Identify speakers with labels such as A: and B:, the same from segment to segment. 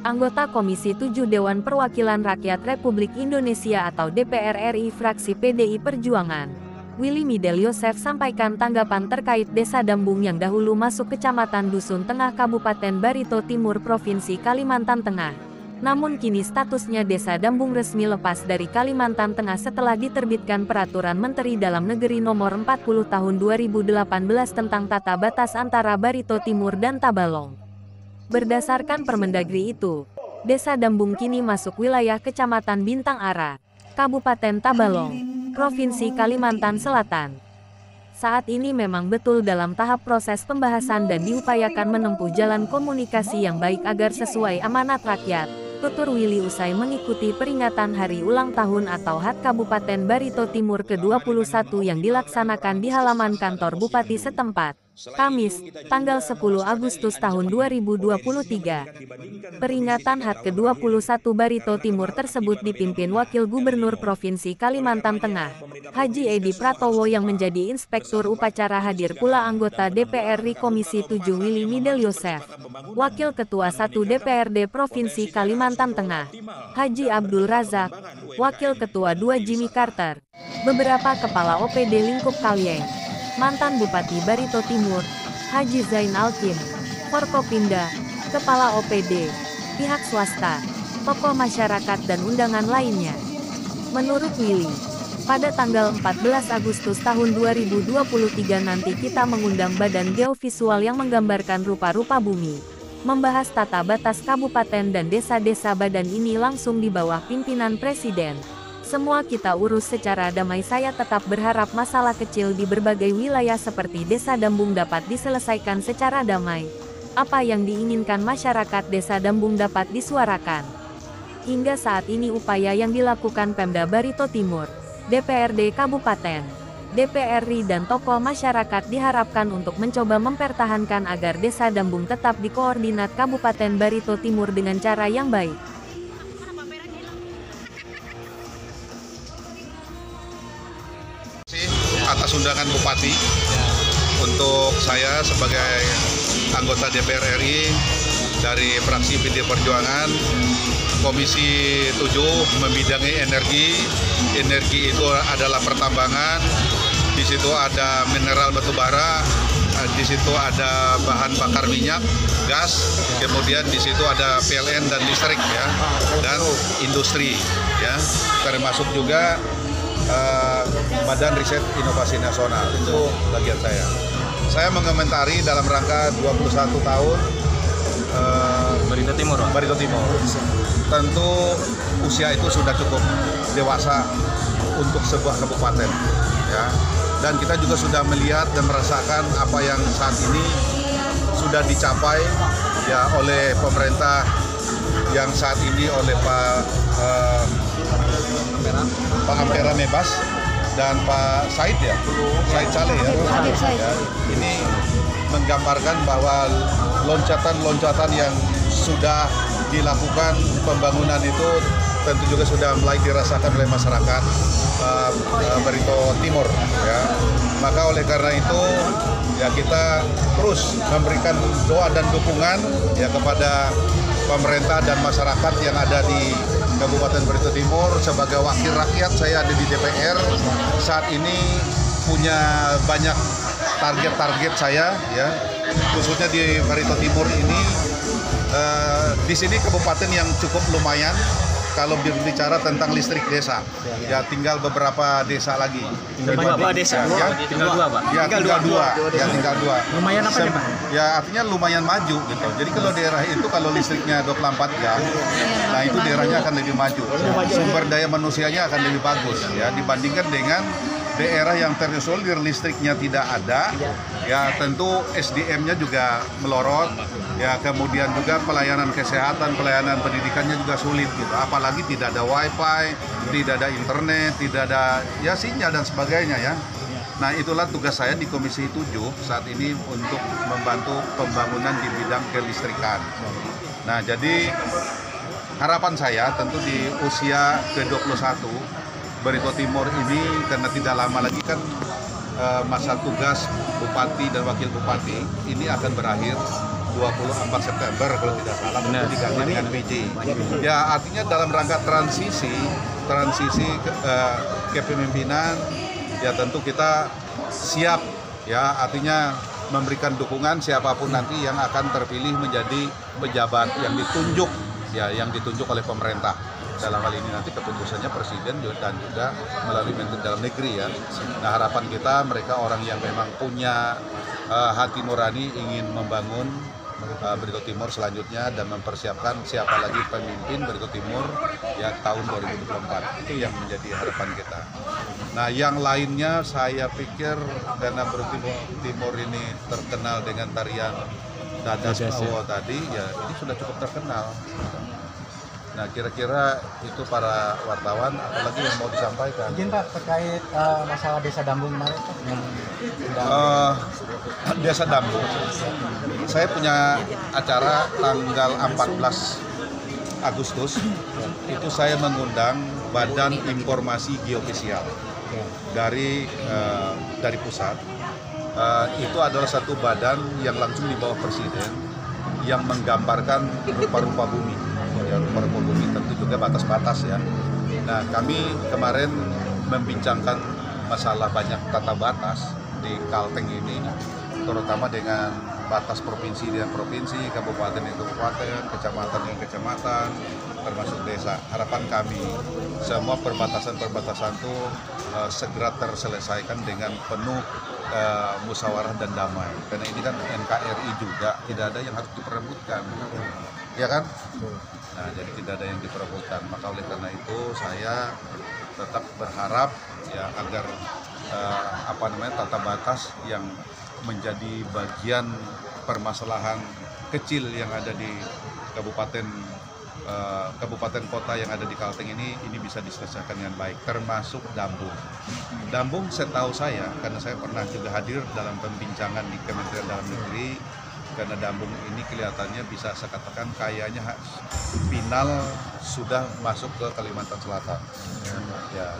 A: anggota Komisi 7 Dewan Perwakilan Rakyat Republik Indonesia atau DPR RI fraksi PDI Perjuangan, Willy Midel Yosef sampaikan tanggapan terkait Desa Dambung yang dahulu masuk Kecamatan Dusun Tengah Kabupaten Barito Timur Provinsi Kalimantan Tengah. Namun kini statusnya Desa Dambung resmi lepas dari Kalimantan Tengah setelah diterbitkan Peraturan Menteri Dalam Negeri Nomor 40 Tahun 2018 tentang tata batas antara Barito Timur dan Tabalong. Berdasarkan Permendagri itu, Desa Dambung kini masuk wilayah Kecamatan Bintang Ara, Kabupaten Tabalong, Provinsi Kalimantan Selatan. Saat ini memang betul dalam tahap proses pembahasan dan diupayakan menempuh jalan komunikasi yang baik agar sesuai amanat rakyat, tutur Willy usai mengikuti peringatan Hari Ulang Tahun atau HUT Kabupaten Barito Timur ke-21 yang dilaksanakan di halaman kantor Bupati setempat, Kamis, tanggal 10 Agustus tahun 2023. Peringatan HUT ke-21 Barito Timur tersebut dipimpin Wakil Gubernur Provinsi Kalimantan Tengah, Haji Edi Pratowo yang menjadi inspektur upacara. Hadir pula anggota DPR RI Komisi 7 Willy Midel Yosef, Wakil Ketua 1 DPRD Provinsi Kalimantan Tengah, Haji Abdul Razak, Wakil Ketua 2 Jimmy Carter, beberapa kepala OPD lingkup Kalyeng, mantan Bupati Barito Timur, Haji Zain Alkin, Forkopimda, Kepala OPD, pihak swasta, tokoh masyarakat dan undangan lainnya. Menurut Willy, pada tanggal 14 Agustus tahun 2023 nanti kita mengundang Badan Geovisual yang menggambarkan rupa-rupa bumi, membahas tata batas kabupaten dan desa-desa. Badan ini langsung di bawah pimpinan Presiden. Semua kita urus secara damai. Saya tetap berharap masalah kecil di berbagai wilayah seperti Desa Dambung dapat diselesaikan secara damai. Apa yang diinginkan masyarakat Desa Dambung dapat disuarakan. Hingga saat ini upaya yang dilakukan Pemda Barito Timur, DPRD Kabupaten, DPR RI dan tokoh masyarakat diharapkan untuk mencoba mempertahankan agar Desa Dambung tetap di koordinat Kabupaten Barito Timur dengan cara yang baik.
B: Atas undangan Bupati untuk saya sebagai anggota DPR RI dari fraksi PDI Perjuangan, Komisi 7 membidangi energi. Energi itu adalah pertambangan, di situ ada mineral batubara, di situ ada bahan bakar minyak, gas, kemudian di situ ada PLN dan listrik ya, dan industri ya, termasuk juga Badan Riset Inovasi Nasional. Itu bagian saya. Saya mengomentari dalam rangka 21 tahun Barito Timur. Tentu usia itu sudah cukup dewasa untuk sebuah kabupaten ya. Dan kita juga sudah melihat dan merasakan apa yang saat ini sudah dicapai ya oleh pemerintah yang saat ini oleh Pak Ampera Mebas dan Pak Said ya, Said Saleh ya. Ini menggambarkan bahwa loncatan-loncatan yang sudah dilakukan pembangunan itu tentu juga sudah mulai dirasakan oleh masyarakat Barito Timur ya. Maka oleh karena itu ya kita terus memberikan doa dan dukungan ya kepada pemerintah dan masyarakat yang ada di Kabupaten Barito Timur. Sebagai wakil rakyat saya ada di DPR saat ini punya banyak target-target saya ya, khususnya di Barito Timur ini. Di sini kabupaten yang cukup lumayan kalau berbicara tentang listrik desa. Ya tinggal beberapa desa lagi.
C: Tinggal dua desa. Tinggal dua, Pak.
B: Ya tinggal dua.
C: Lumayan apa nih, Pak?
B: Ya artinya lumayan maju gitu. Jadi kalau daerah itu kalau listriknya 24 jam, nah itu daerahnya akan lebih maju. Sumber daya manusianya akan lebih bagus ya dibandingkan dengan daerah yang terisolir listriknya tidak ada. Ya tentu SDM-nya juga melorot. Ya kemudian juga pelayanan kesehatan, pelayanan pendidikannya juga sulit gitu. Apalagi tidak ada wifi, tidak ada internet, tidak ada ya sinyal dan sebagainya ya. Nah itulah tugas saya di Komisi 7 saat ini untuk membantu pembangunan di bidang kelistrikan. Nah jadi harapan saya tentu di usia ke-21 Barito Timur ini karena tidak lama lagi kan masa tugas Bupati dan Wakil Bupati ini akan berakhir 24 September kalau tidak salah, itu diganti dengan PJ. Ya artinya dalam rangka transisi kepemimpinan, ya tentu kita siap, ya artinya memberikan dukungan siapapun nanti yang akan terpilih menjadi pejabat yang ditunjuk oleh pemerintah. Dalam hal ini nanti keputusannya presiden dan juga melalui Menteri Dalam Negeri ya. Nah harapan kita mereka orang yang memang punya hati nurani ingin membangun Barito Timur selanjutnya dan mempersiapkan siapa lagi pemimpin Barito Timur ya tahun 2024. Itu yang menjadi harapan kita. Nah yang lainnya saya pikir karena Barito Timur ini terkenal dengan tarian Dadas Bawo tadi ya ini sudah cukup terkenal. Nah kira-kira itu para wartawan apalagi yang mau disampaikan.
D: Izin Pak terkait masalah Desa Dambung kemarin Pak yang
B: Desa Dambung. Saya punya acara tanggal 14 Agustus. Itu saya mengundang Badan Informasi Geofisial dari pusat. Itu adalah satu badan yang langsung di bawah presiden yang menggambarkan rupa-rupa bumi. Ya, rupa-rupa bumi tentu juga batas-batas ya. Nah kami kemarin membincangkan masalah banyak tata batas di Kalteng ini, terutama dengan batas provinsi dengan provinsi, kabupaten dengan kabupaten, kecamatan dengan kecamatan, termasuk desa. Harapan kami semua perbatasan-perbatasan itu segera terselesaikan dengan penuh musyawarah dan damai. Karena ini kan NKRI juga, tidak ada yang harus diperebutkan, ya kan? Nah, jadi tidak ada yang diperebutkan. Maka oleh karena itu saya tetap berharap ya agar tata batas yang menjadi bagian permasalahan kecil yang ada di kabupaten kota yang ada di Kalteng ini bisa diselesaikan dengan baik, termasuk Dambung. Dambung setahu saya, karena saya pernah juga hadir dalam pembincangan di Kementerian Dalam Negeri, karena Dambung ini kelihatannya bisa saya katakan kayaknya final sudah masuk ke Kalimantan Selatan. Ya.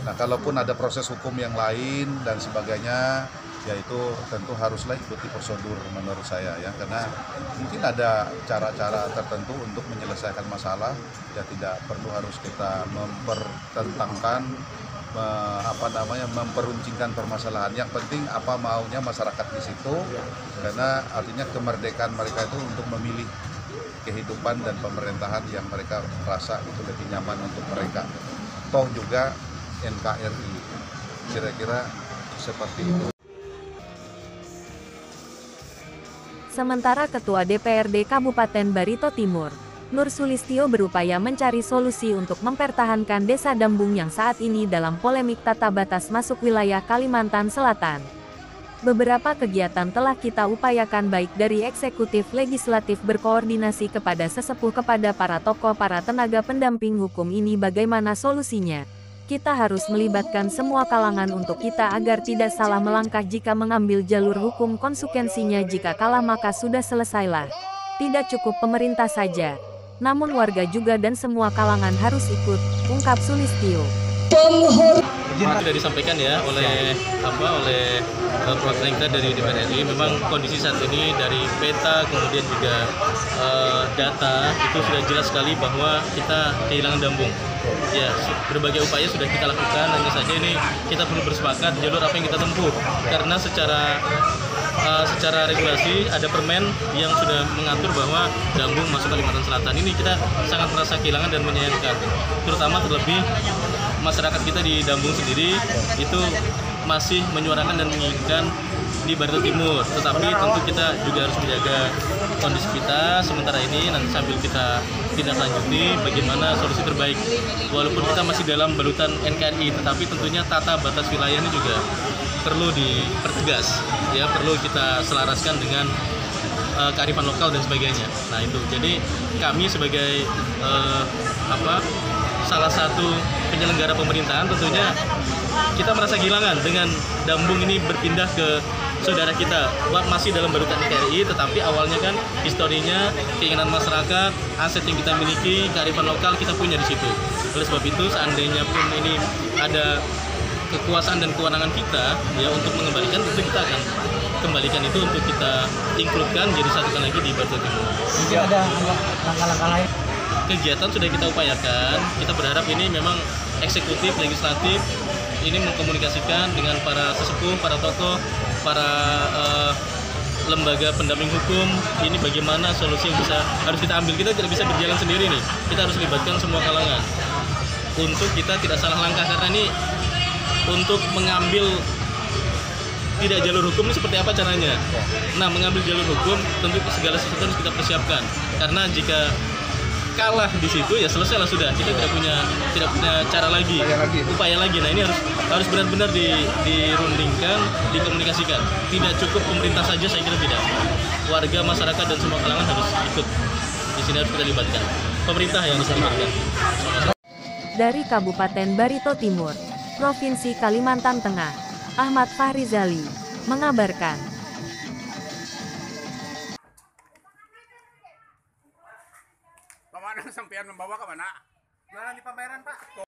B: Nah, kalaupun ada proses hukum yang lain dan sebagainya, yaitu tentu haruslah ikuti prosedur menurut saya ya, karena mungkin ada cara-cara tertentu untuk menyelesaikan masalah, ya tidak perlu harus kita mempertentangkan memperuncingkan permasalahan. Yang penting apa maunya masyarakat di situ, karena artinya kemerdekaan mereka itu untuk memilih kehidupan dan pemerintahan yang mereka rasa itu lebih nyaman untuk mereka. Toh juga NKRI, kira-kira seperti itu.
A: Sementara Ketua DPRD Kabupaten Barito Timur, Nur Sulistyo berupaya mencari solusi untuk mempertahankan Desa Dambung yang saat ini dalam polemik tata batas masuk wilayah Kalimantan Selatan. Beberapa kegiatan telah kita upayakan baik dari eksekutif legislatif berkoordinasi kepada sesepuh kepada para tokoh para tenaga pendamping hukum ini bagaimana solusinya. Kita harus melibatkan semua kalangan untuk kita agar tidak salah melangkah jika mengambil jalur hukum konsekuensinya jika kalah maka sudah selesailah. Tidak cukup pemerintah saja. Namun warga juga dan semua kalangan harus ikut, ungkap Sulistyo.
C: Sudah disampaikan ya oleh perwakilan kita dari DPR RI, memang kondisi saat ini dari peta kemudian juga data itu sudah jelas sekali bahwa kita kehilangan Dambung. Ya, berbagai upaya sudah kita lakukan, hanya saja ini kita perlu bersepakat jalur apa yang kita tempuh, karena secara regulasi ada permen yang sudah mengatur bahwa Dambung masuk Kalimantan Selatan. Ini kita sangat merasa kehilangan dan menyayangkan, terutama terlebih masyarakat kita di Dambung sendiri itu masih menyuarakan dan menginginkan di Barito Timur, tetapi tentu kita juga harus menjaga kondisi kita sementara ini, nanti sambil kita tindak lanjuti bagaimana solusi terbaik. Walaupun kita masih dalam balutan NKRI, tetapi tentunya tata batas wilayah ini juga perlu dipertegas, ya perlu kita selaraskan dengan kearifan lokal dan sebagainya. Nah itu, jadi kami sebagai salah satu penyelenggara pemerintahan tentunya kita merasa kehilangan dengan Dambung ini berpindah ke saudara kita, masih dalam balutan NKRI, tetapi awalnya kan historinya, keinginan masyarakat, aset yang kita miliki, kearifan lokal kita punya di situ. Oleh sebab itu, seandainya pun ini ada kekuasaan dan kewenangan kita ya untuk mengembalikan, tentu kita akan kembalikan itu untuk kita include-kan jadi satukan lagi di Barito Timur.
D: Mungkin ada langkah-langkah lain.
C: Kegiatan sudah kita upayakan, kita berharap ini memang eksekutif, legislatif, ini mengkomunikasikan dengan para sesepuh, para tokoh, para lembaga pendamping hukum, ini bagaimana solusi yang harus kita ambil. Kita tidak bisa berjalan sendiri nih, kita harus libatkan semua kalangan untuk kita tidak salah langkah, karena ini untuk mengambil tidak jalur hukum ini seperti apa caranya. Nah, mengambil jalur hukum tentu segala sesuatu harus kita persiapkan, karena jika kalah di situ ya selesai lah sudah, kita tidak punya cara lagi, upaya lagi. Nah, ini harus benar-benar dirundingkan, dikomunikasikan. Tidak cukup pemerintah saja, saya kira tidak. Warga, masyarakat dan semua kalangan harus ikut. Di sini harus kita libatkan. Pemerintah yang harus dilibatkan.
A: Dari Kabupaten Barito Timur, Provinsi Kalimantan Tengah, Ahmad Fahrizali mengabarkan.
E: Kemana sampean membawa ke mana? Jualan di pameran, Pak.